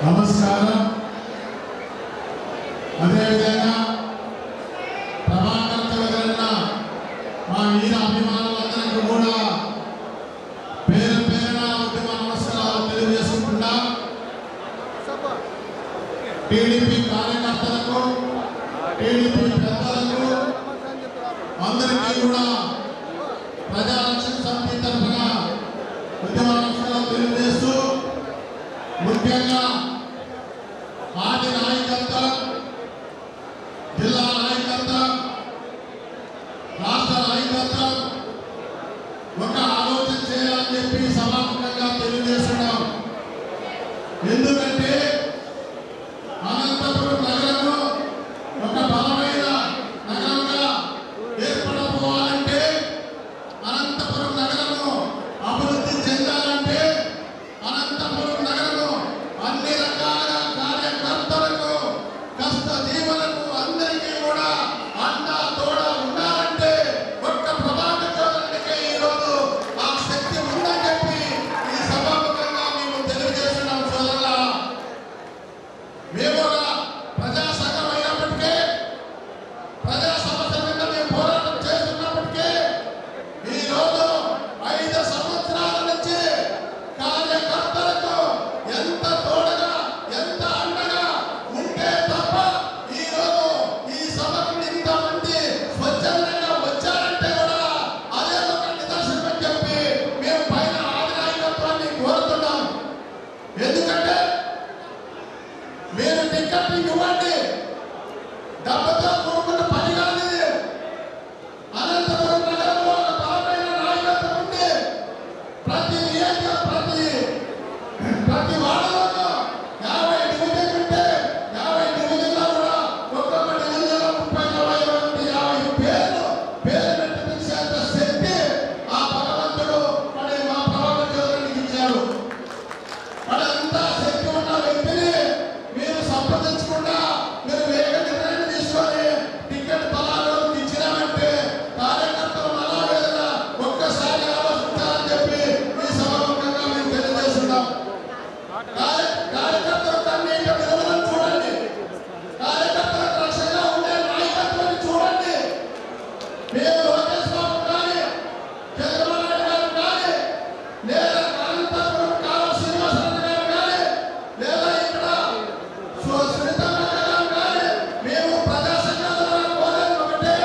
నమస్కారం. అదేవిధంగా ప్రభాకర్ చౌదరన్న మా వీర అభిమానులందరికీ కూడా పేరు పేరున ఉద్యమ నమస్కారాలు తెలియజేసుకుంటున్నా. టీడీపీ కార్యకర్తలకు, టీడీపీ పెద్దలకు అందరికీ కూడా ప్రజారక్షణ సమితి తరఫున ఉద్యమ నమస్కారాలు తెలియజేస్తూ, ముఖ్యంగా పార్టీ నాయకత్వం, జిల్లా నాయకత్వం, రాష్ట్ర నాయకత్వం ఒక ఆలోచన చేయాలని చెప్పి సభాముఖంగా తెలియజేస్తున్నాం. ఎందుకంటే అనంతపురం నగరము ఒక బలమైన నగరంగా ఏర్పడబోవాలంటే, అనంతపురం నగరము అభివృద్ధి చెందాలంటే, అనంతపురం నగరము అన్ని రకాల కార్యకర్తలకు, కష్ట జీవులకు అందరికీ కూడా అండా తోడ ఉండాలంటే ఒక్క ప్రభాకర్ చౌదరికి ఈరోజు ఆ శక్తి ఉందని చెప్పి ఈ సభాముఖంగా మేము తెలియజేస్తున్నాం. సోదరుల, మేము ప్రజా సంఘం అయినప్పటికీ, ప్రజా సమస్య మీద మేము పోరాటం చేస్తున్నప్పటికీ ఈరోజు 5 సంవత్సరాల నుంచి కార్యకర్తలకు ఎంత తోడుగా, ఎంత అండగా ఉంటే తప్ప ఈరోజు ఈ సభకు ఇంతమంది స్వచ్ఛందంగా వచ్చారంటే కూడా అదే ఒక నిదర్శనం అని చెప్పి మేము పైన ఆదినాయకత్వాన్ని కోరుతున్నాం. ఎందుకంటే మీరు టికెట్ ఇవ్వండి, డబ్బుతో కూడుకున్న పని కాదు ఇది. అనంతపురం నగరంలో ఒక బలమైన నాయకత్వం ఉంది. ప్రతి వాడలోనూ 50 డివిజన్ ఉంటే 50 డివిజన్లో కూడా ఒక్కొక్క డివిజన్లో 30-40-50 పేరు పెట్టి పిలిచేంత శక్తి ఆ భగవంతుడు మరి మా ప్రభాకర్ చౌదరికి ఇచ్చాడు. మరి అంత శక్తి ఉన్న వ్యక్తిని మీరు సంప్రదించకుండా మీరు వేగ నిర్ణయం తీసుకొని టికెట్ పలాలోకి ఇచ్చినామంటే కార్యకర్తలు మనోవేదన ఒక్కసారి ఆలోచించాలని చెప్పి ఈ సభాముఖంగా మేము తెలియజేస్తున్నాం. కార్యకర్తలు కన్నీటి విలువలను చూడండి, కార్యకర్తలకు రక్షణగా ఉండే నాయకత్వాన్ని చూడండి. మేము లోకేష్ బాబు కానీ, చంద్రబాబు నాయుడు గారు కానీ, లేదా అనంతపురం కాలువ శ్రీనివాసరావు గారు కానీ, లేదా ఇక్కడ సునీతమ్మ గారు కానీ, మేము ప్రజా సంఘాల ద్వారా కోరేది ఒకటే,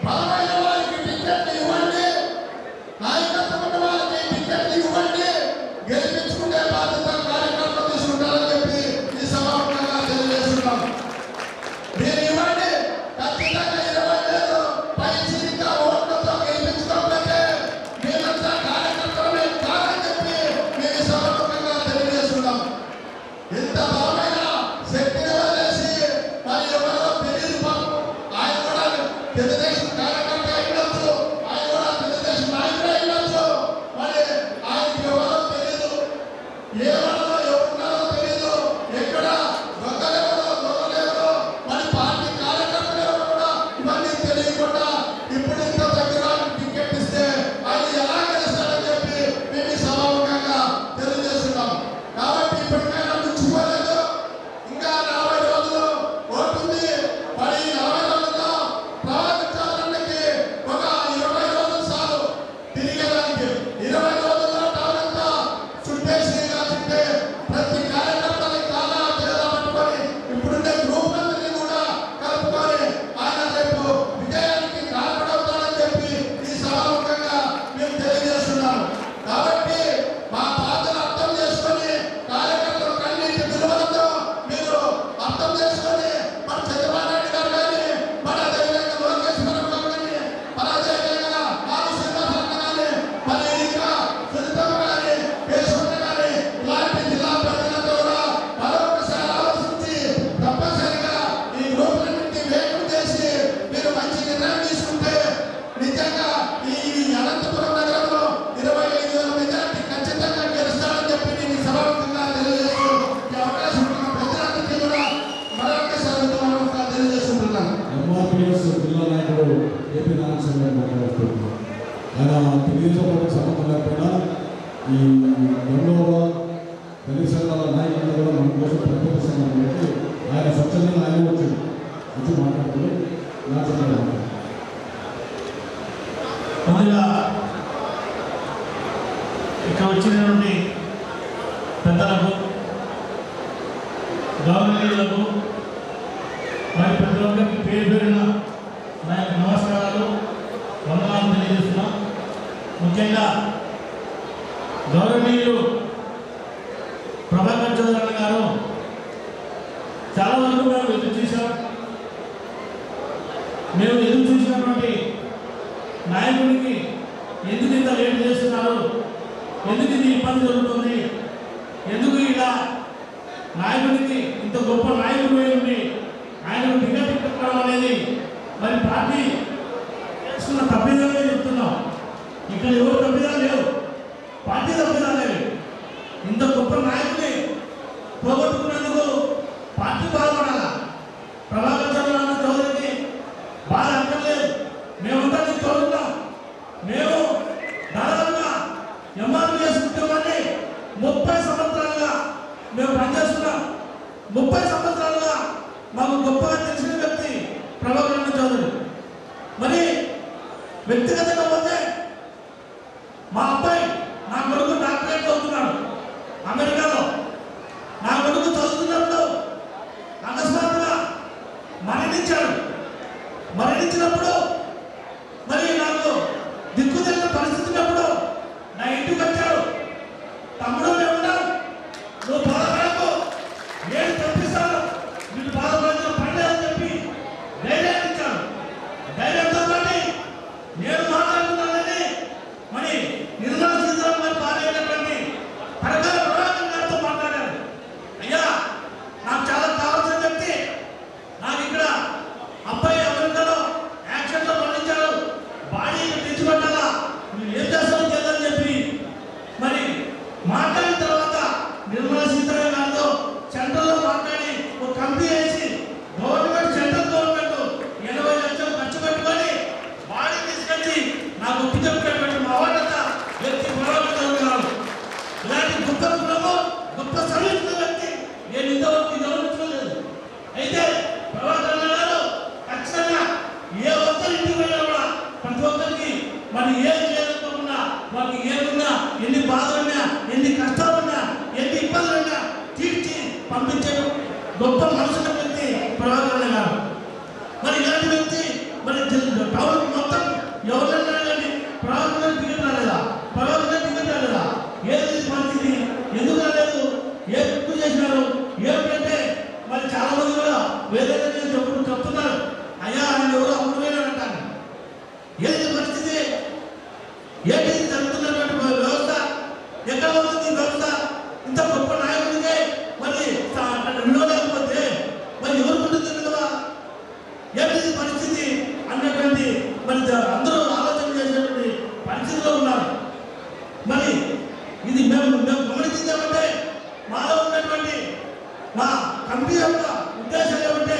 బలమైన వారికి టికెట్లు ఇవ్వండి, నాయకత్వం ఉన్న వారికి టికెట్లు ఇవ్వండి, గెలిపించుకునే బాధ్యత కార్యకర్తలు తీసుకుంటారని చెప్పి ఈ సభాముఖంగా తెలియజేస్తున్నాం. మీరు ఇవ్వండి, ఖచ్చితంగా 20,000 పైచిలిక ఓట్లతో గెలిపించుకోకపోతే మీరంతా కార్యకర్తలమే కాదని చెప్పి మేము ఈ సభాముఖంగా తెలియజేస్తున్నాం. ఇంత బలమైన శక్తిని వదిలేసి మరి ఎవరో తెలియదు పాపం, ఆయన కూడా తెలుగుదేశం కార్యకర్త అయ్యొచ్చు, ఆయన కూడా తెలుగుదేశం నాయకుడు అయ్యొచ్చు, మరి ఆయనకి ఎవరో తెలియదు, ఏ వాళ్ళలో ఎవరున్నారో తెలియదు, ఎక్కడ దొంగలెవరో దొంగలెవరో మరి పార్టీ కార్యకర్తలు ఎవరో కూడా ఇవన్నీ తెలియకుండా ఇప్పుడు ఇంత దగ్గర టికెట్ ఇస్తే ఆయన ఎలా గెలుస్తాడని చెప్పి మేము ఈ సభాముఖంగా తెలియజేస్తున్నాం. కాబట్టి ఇప్పటికైనా ముచ్చిపోలేదు, ఇంకా 40 రోజులు ఓటుంది. మరి ఈ 40 రోజుల్లో ప్రభాకర్ చౌదరికి ఒక 20 రోజులు చాలు తిరిగేదానికి. 20 రోజుల్లో టౌన్ అంతా చుట్టేసిగా చుట్టే ప్రతి కార్యకర్తని కాలా చేదా పట్టుకొని ఇప్పుడుండే గ్రూపులందరినీ కూడా కలుపుకొని ఆయన రేపు విజయానికి కారణమవుతాడని చెప్పి ఈ సభాముఖంగా మేము తెలియజేస్తున్నాము. కాబట్టి మా బాధను అర్థం చేసుకొని కార్యకర్తలు కన్నీటి విలువలతో మీరు అర్థం చేసుకొని మన చంద్రబాబు నాయుడు గారు కానీ, మన అదేవిధంగా లోకేష్ బాబు కానీ, మన అదేవిధంగా కాలువ శ్రీనివాసరావు కానీ, మరి ఇంకా సునీతమ్మ కానీ, కేశవన్న కానీ ఇలాంటి జిల్లా ప్రజలంతా కూడా మరొకసారి ఆలోచించి తప్పనిసరిగా ఈ గ్రూపులన్నింటినీ వేగం చేసి మీరు మంచి నిర్ణయం తీసుకుంటే నిజంగా ఈ అనంతపురం నగరంలో 25,000 మెజార్టీ ఖచ్చితంగా గెలుస్తాడని చెప్పి నేను ఈ సభాముఖంగా తెలియజేస్తూ ఈ అవకాశం ఉన్న ప్రజలందరికీ కూడా మరొకసారి తెలియజేస్తున్నాను. ఎంఆర్పిఎస్ జిల్లా నాయకుడు ఏపీ నారాయణ గారు మాట్లాడుతున్నారు. ఆయన తెలుగుదేశం పార్టీకి సంబంధం లేకపోయినా ఈ రెండవ దళిత సంఘాల నాయకులు కూడా వచ్చి మాట్లాడుతుంది ముందుగా ఇక్కడ వచ్చినటువంటి పెద్దలకు గవర్నమెంట్లకు మరి ప్రతి ఒక్కరికి పేరు పేరున నా యొక్క నమస్కారాలు వందనాలు తెలియజేస్తున్నాం. ముఖ్యంగా గౌరవనీయులు ప్రభాకర్ చౌదరి గారు చాలా వరకు మేము ఎదురు చూసాం. మేము ఎదురు చూసినటువంటి నాయకుడికి ఎందుకు ఇంత లేట్ చేస్తున్నారు, ఎందుకు ఇది ఇబ్బంది జరుగుతుంది, ఎందుకు ఇలా నాయకుడికి ఇంత గొప్ప నాయకుడు ఉండి ఆయనకు టికెట్ ఇవ్వడం అనేది మరి పార్టీ చేస్తున్న తప్పిదాలే చెప్తున్నాం. ఇక్కడ ఎవరు తప్పిదాలు లేవు, పార్టీ తప్పిదాలే. ఇంత గొప్ప నాయకుడిని పోగొట్టుకున్నందుకు పార్టీ బాధపడాలా? ప్రభాకర్ చౌదరికి బాధ అక్కర్లేదు. మేమంతా నీకు తోడున్నాం. మేము దాదాపుగా ఎంఆర్పీఎస్ ఉద్యోగాన్ని 30 సంవత్సరాలుగా మేము పనిచేస్తున్నాం. 30 సంవత్సరాలుగా మాకు గొప్పగా తెలిసిన వ్యక్తి ప్రభాకర్ చౌదరి. మరి వ్యక్తిగతంగా పోతే మా అబ్బాయి, నా కొడుకు డాక్టరేట్ చదువుతున్నాడు అమెరికాలో. నా కొడుకు చదువుతున్నప్పుడు అకస్మాత్తుగా మరణించినప్పుడు మరి నాకు దిక్కు తెలియని పరిస్థితి ఉన్నప్పుడు నా ఇంటికి వచ్చాడు. తమ్ముడు మేము ఉన్నాం, నువ్వు బాధపడకు, నేను తప్పిస్తాను, మీరు బాధపడిన పడలేదని చెప్పి ధైర్యాన్ని ఇచ్చాడు. ధైర్యంతో పాటు నేను మాట్లాడుతున్నానని మరి నిర్మలా సీతారామన్ భార్య అయినటువంటి పరకాల ప్రభాకర్ గారితో మాట్లాడారు. అయ్యా, నాకు చాలా కావాల్సిన వ్యక్తి, నాకు ఇక్కడ అబ్బాయి అమెరికాలో యాక్సిడెంట్లో మరణించాడు, బాడీ తెచ్చిపెట్టాలా, నువ్వు ఏం చేస్తావు చేద్దని చెప్పి మరి మాట్లాడిన తర్వాత నిర్మలా సీతారామన్ గారితో సెంట్రల్లో మాట్లాడి ఒక కంపెనీ వేసి గవర్నమెంట్, సెంట్రల్ గవర్నమెంట్ 80 లక్షలు ఖర్చు పెట్టుకొని బాడీ తీసుకొచ్చి నాకు ఒప్పు చెప్పినటువంటి మా వాళ్ళంతా వ్యక్తి గౌరవించారు. ఇలాంటి గొప్ప గుణము, గొప్ప సర్వీస్ వ్యక్తి నేను ఇంతవరకు గౌరవించలేదు. అయితే ప్రభాకర్ గారు ఖచ్చితంగా ఏ ఒక్కరి ఇంటికి వెళ్ళినా కూడా ప్రతి ఒక్కరికి మరి ఏది లేదనుకోకుండా వాళ్ళకి ఏమున్నా, ఎన్ని బాధలున్నా, ఎన్ని కష్టాలున్నా, ఎన్ని ఇబ్బందులున్నా తీర్చి పంపించే గొప్ప మనసున్న వ్యక్తి ప్రభాకర్ గారు. మరి ఇలాంటి వ్యక్తి మరి టౌన్ మొత్తం ఎవరైనా కానీ ప్రభాకర్ టికెట్ రాలేదా, ప్రభాకర్ టికెట్ రాలేదా, ఏది మంచిది, ఎందుకు రాలేదు, ఏ తప్పు చేసినారు ఏమిటంటే మరి చాలా మంది కూడా వేదన చెప్తున్నారు. అయ్యా, ఆయన ఎవరో అమ్ముడుపోయినారంటాను. ఏది పరిస్థితి, ఏంటి జరుగుతున్నటువంటి వ్యవస్థ, ఎక్కడ ఉంటుంది వ్యవస్థ? ఇంత గొప్ప నాయకుడికి మరి వినోలేకపోతే మరి ఎవరు ఉంటుంది కదా, ఏంటి పరిస్థితి అన్నటువంటి మరి అందరూ ఆలోచన చేసేటువంటి పరిస్థితిలో ఉన్నారు. మరి ఇది మేము గమనించామంటే మాలో ఉన్నటువంటి మా కమిటీ యొక్క ఉద్దేశం ఏమంటే,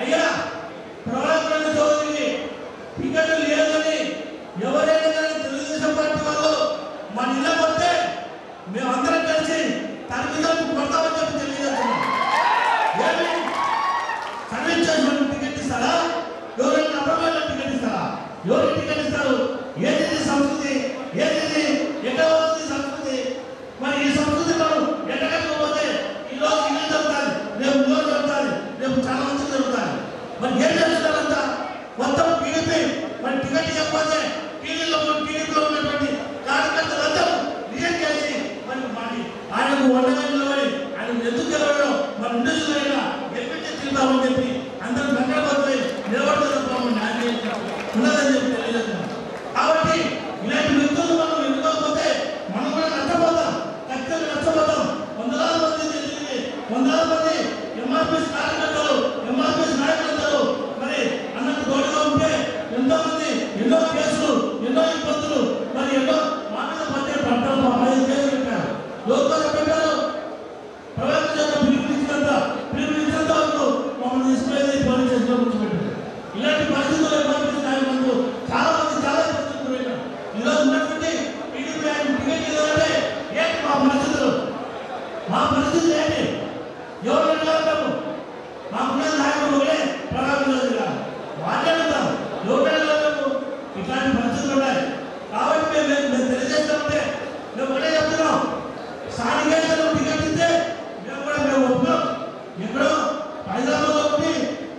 అయ్యా, ప్రభాకర్ చౌదరికి టికెట్ లేదని ఎవరైనా కానీ తెలుగుదేశం పార్టీ వాళ్ళు మన ఇలా కొడితే మేమందరం కలిసి తన మీద కొడతామని చెప్పి తెలియజేస్తున్నాం. ఏమి సర్వీస్ చేసిన టికెట్ ఇస్తారా, ఎవరైనా అప్రమైన టికెట్ ఇస్తారా? ఎవరికి టికెట్ ఇస్తారు? ఏది సంస్కృతి, ఏది ఎక్కడ వస్తుంది సంస్కృతి? మరి ఈ సంస్కృతి మనం ఎక్కడికపోతే ఈరోజు ఇల్లు జరుగుతుంది, రేపు ఊరు జరుగుతుంది, రేపు చాలా మంది జరుగుతుంది. మరి ఏం చేస్తున్నారంట? మొత్తం టీడీపీ మరి టికెట్ ఇవ్వకపోతే టీడీలో ఉన్నటువంటి కార్యకర్తలందరూ రిజెక్ట్ చేసి మరి ఆయనకు వండగంలో ఆయన ఎందుకు గెలవడం మన ఇండస్ట్రీలో ఎప్పటి తిరుగుతామని చెప్పి అందరూ వెంకటపతి నిలబడతామని న్యాయం ఉన్నదని చెప్పి తెలియజేస్తున్నాం. కాబట్టి ఇలాంటి వ్యక్తులు మనం ఎన్నుకోకపోతే మనం కూడా నష్టపోతాం, ఖచ్చితంగా నష్టపోతాం. వందలాది మంది ఎంఆర్పీఎస్ కార్యకర్తలు, ఎంఆర్పీఎస్ నాయకులందరూ మరి అన్నట్టు తోడుగా ఉంటే ఎంతో మంది ఎన్నో కేసులు, ఎన్నో ఇబ్బందులు, మరి ఎన్నో మాటలు పట్టే పట్టాలు 5 కేసులు పెట్టారు, లోపల పెట్టారు. ప్రభాకర్ పిలుపునిచ్చినంత వరకు మమ్మల్ని తీసుకునేది పోలీస్ స్టేషన్లో కూర్చోబెట్టారు. ఇలాంటి పరిస్థితులు ఎంఆర్పీఎస్ నాయకులు చాలా మంది చాలా ఇబ్బందులు పోయినారు. ఈరోజు ఉన్నటువంటి టీడీపీ ఆయన టికెట్ ఇవ్వాలంటే ఏంటి మా పరిస్థితులు ఏంటి? ఎవరు మాకున్న నాయకులు ప్రభావితం మాట్లాడుతాం లోకల్లో ఇట్లాంటి పరిస్థితులు ఉన్నాయి. కాబట్టి మేము తెలియజేస్తామంటే మేము ఒకటే చెప్తున్నాం, స్థానికేతలు టికెట్ ఇస్తే మేము ఒప్పుకోం. ఎక్కడో హైదరాబాద్లో ఉండి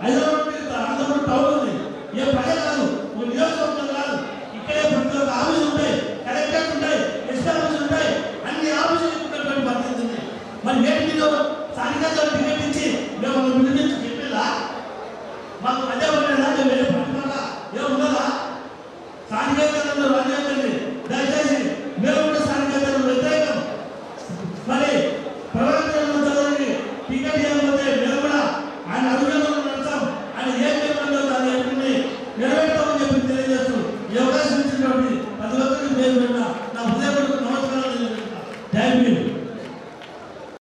అనంతపురం టౌన్ ఉంది, ఏ ప్రజలు కాదు, ఒక నియోజకవర్గం కాదు, ఇక్కడే ప్రతి ఒక్క ఆఫీసులు ఉంటాయి, కలెక్టరేట్ ఉంటాయి, ఎస్పీ ఆఫీసులు ఉంటాయి, అన్ని ఆఫీసులు ఉన్నటువంటి పరిస్థితి ఉంది. మరి నేటి మీద స్థానికేతలు టికెట్ ఇచ్చి మేము పిలిపించి చెప్పేలా మాకు అదే ఉండేలా మేము